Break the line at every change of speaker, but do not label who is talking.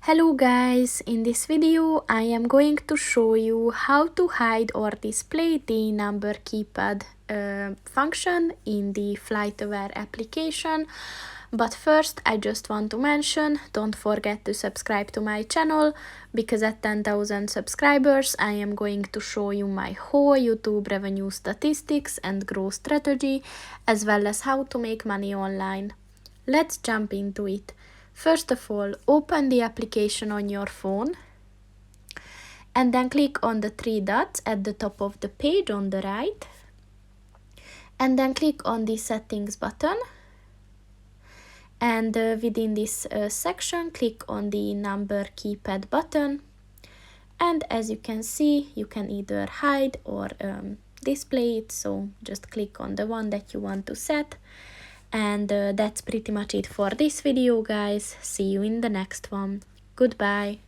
Hello guys, in this video I am going to show you how to hide or display the number keypad function in the FlightAware application. But first I just want to mention, don't forget to subscribe to my channel, because at 10,000 subscribers I am going to show you my whole YouTube revenue statistics and growth strategy, as well as how to make money online. Let's jump into it. First of all, open the application on your phone and then click on the three dots at the top of the page on the right, and then click on the settings button, and within this section click on the number keypad button, and as you can see you can either hide or display it, so just click on the one that you want to set. And that's pretty much it for this video, guys. See you in the next one. Goodbye.